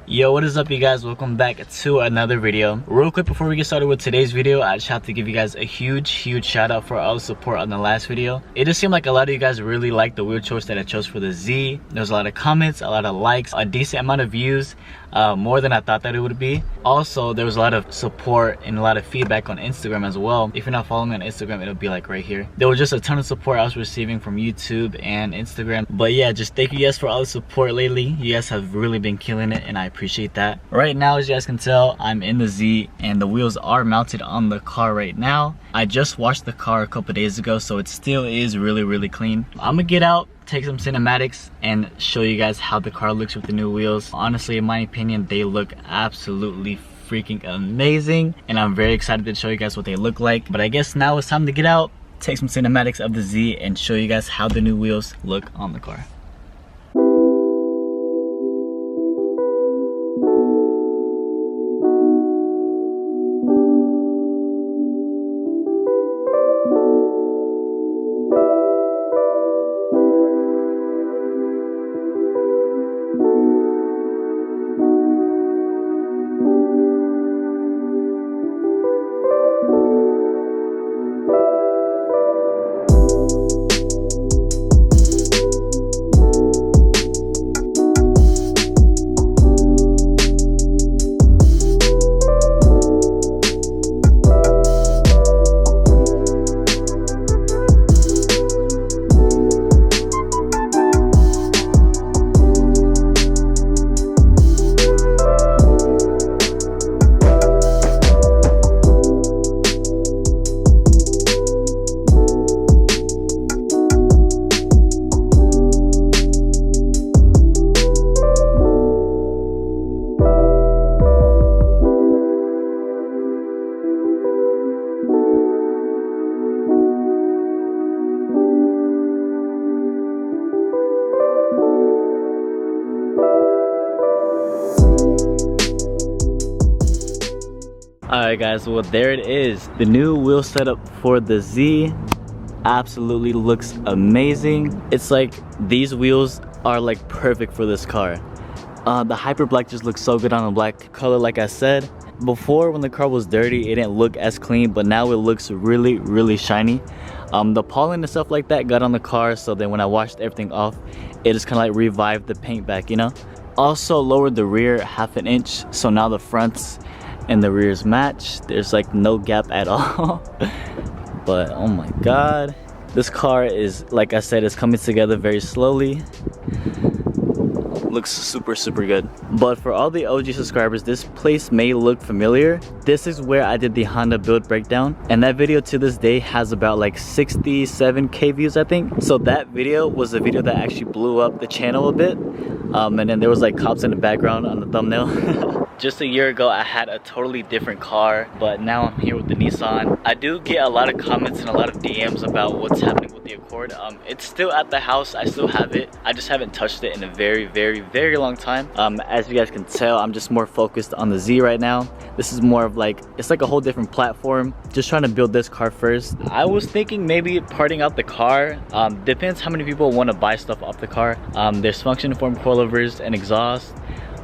Yo, what is up, you guys? Welcome back to another video. Real quick before we get started with today's video, I just have to give you guys a huge shout out for all the support on the last video. It just seemed like a lot of you guys really liked the wheel choice that I chose for the Z. There's a lot of comments, a lot of likes, a decent amount of views, more than I thought that it would be. Also, there was a lot of support and a lot of feedback on Instagram as well. If you're not following me on Instagram, it'll be like right here. There was just a ton of support I was receiving from YouTube and Instagram. But yeah, just thank you guys for all the support lately. You guys have really been killing it and I appreciate that. Right now, as you guys can tell, I'm in the Z and the wheels are mounted on the car right now. I just washed the car a couple days ago, so it still is really clean. I'm gonna get out, take some cinematics, and show you guys how the car looks with the new wheels. Honestly, in my opinion, they look absolutely freaking amazing, and I'm very excited to show you guys what they look like. But I guess now it's time to get out, take some cinematics of the Z, and show you guys how the new wheels look on the car. Alright guys, well there it is. The new wheel setup for the Z absolutely looks amazing. It's like these wheels are like perfect for this car. The Hyper Black just looks so good on a black color, like I said. Before, when the car was dirty, it didn't look as clean, but now it looks really shiny. The pollen and stuff like that got on the car, so then when I washed everything off, it just kind of like revived the paint back, you know? Also lowered the rear 1/2 inch, so now the fronts and the rears match. There's like no gap at all. But oh my god, this car is, like I said, is coming together very slowly. Looks super good. But for all the OG subscribers, this place may look familiar. This is where I did the Honda build breakdown, and that video to this day has about like 67k views, I think. So that video was a video that actually blew up the channel a bit. And then there was like cops in the background on the thumbnail. Just a year ago, I had a totally different car, but now I'm here with the Nissan. I do get a lot of comments and a lot of DMs about what's happening with the Accord. It's still at the house, I still have it. I just haven't touched it in a very long time. As you guys can tell, I'm just more focused on the Z right now. This is more of like, it's like a whole different platform. Just trying to build this car first. I was thinking maybe parting out the car. Depends how many people want to buy stuff off the car. There's function form coilovers and exhaust.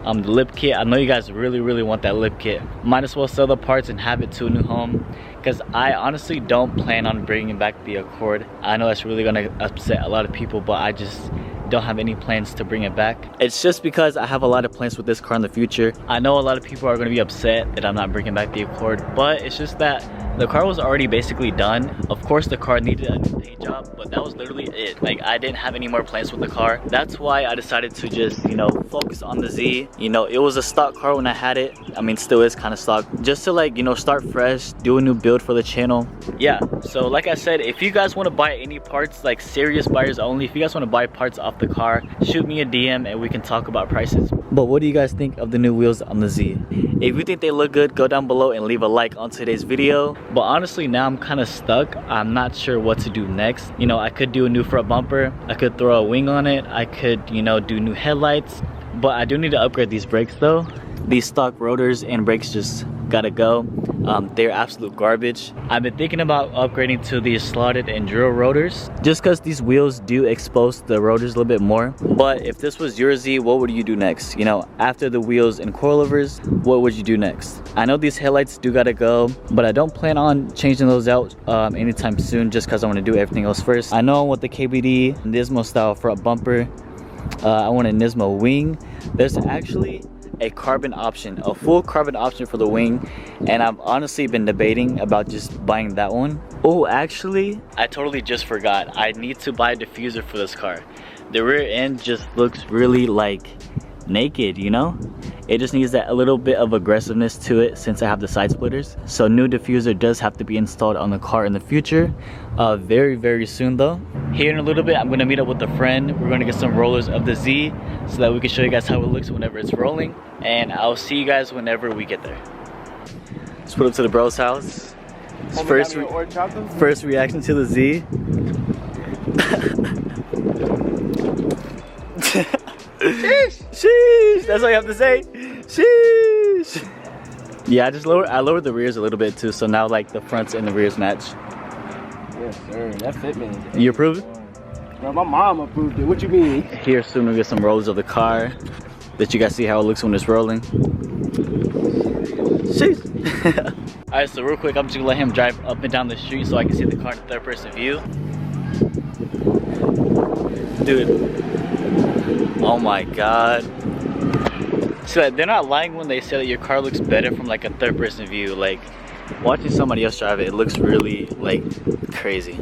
The lip kit, I know you guys really want that lip kit. Might as well sell the parts and have it to a new home, because I honestly don't plan on bringing back the Accord. I know that's really gonna upset a lot of people, but I just don't have any plans to bring it back. It's just because I have a lot of plans with this car in the future. I know a lot of people are going to be upset that I'm not bringing back the Accord, but it's just that the car was already basically done. Of course the car needed a new paint job, but that was literally it. Like, I didn't have any more plans with the car. That's why I decided to just, you know, focus on the Z. You know, it was a stock car when I had it. I mean, still is kind of stock. Just to, like, you know, start fresh, do a new build for the channel. Yeah, so like I said, if you guys want to buy any parts, like serious buyers only, if you guys want to buy parts off the car, shoot me a DM and we can talk about prices. But what do you guys think of the new wheels on the Z? If you think they look good, go down below and leave a like on today's video. But honestly, now I'm kind of stuck. I'm not sure what to do next. You know, I could do a new front bumper, I could throw a wing on it, I could, you know, do new headlights, but I do need to upgrade these brakes though. These stock rotors and brakes just gotta go. They're absolute garbage. I've been thinking about upgrading to these slotted enduro rotors just because these wheels do expose the rotors a little bit more. But if this was your Z, what would you do next? You know, after the wheels and coilovers, what would you do next? I know these headlights do gotta go, but I don't plan on changing those out anytime soon just because I want to do everything else first. I know I want the KBD Nismo style front bumper. I want a Nismo wing. There's actually a carbon option, a full carbon option for the wing, and I've honestly been debating about just buying that one. Oh, actually, I totally just forgot. I need to buy a diffuser for this car. The rear end just looks really like naked, you know? It just needs that a little bit of aggressiveness to it since I have the side splitters. So new diffuser does have to be installed on the car in the future. Very soon though. Here in a little bit, I'm gonna meet up with a friend. We're gonna get some rollers of the Z so that we can show you guys how it looks whenever it's rolling. And I'll see you guys whenever we get there. Let's put up to the bro's house. First reaction to the Z. Sheesh! Sheesh! That's all you have to say. Sheesh! Yeah, I lowered the rears a little bit too, so now like the fronts and the rears match. Yes, sir. That fit me. You approve it? Bro, my mom approved it. What you mean? Here soon we'll get some rollers of the car. Let you guys see how it looks when it's rolling. Sheesh! Alright, so real quick, I'm just gonna let him drive up and down the street so I can see the car in third person view. Dude. Oh my god. So they're not lying when they say that your car looks better from like a third person view. Like watching somebody else drive it, it looks really like crazy.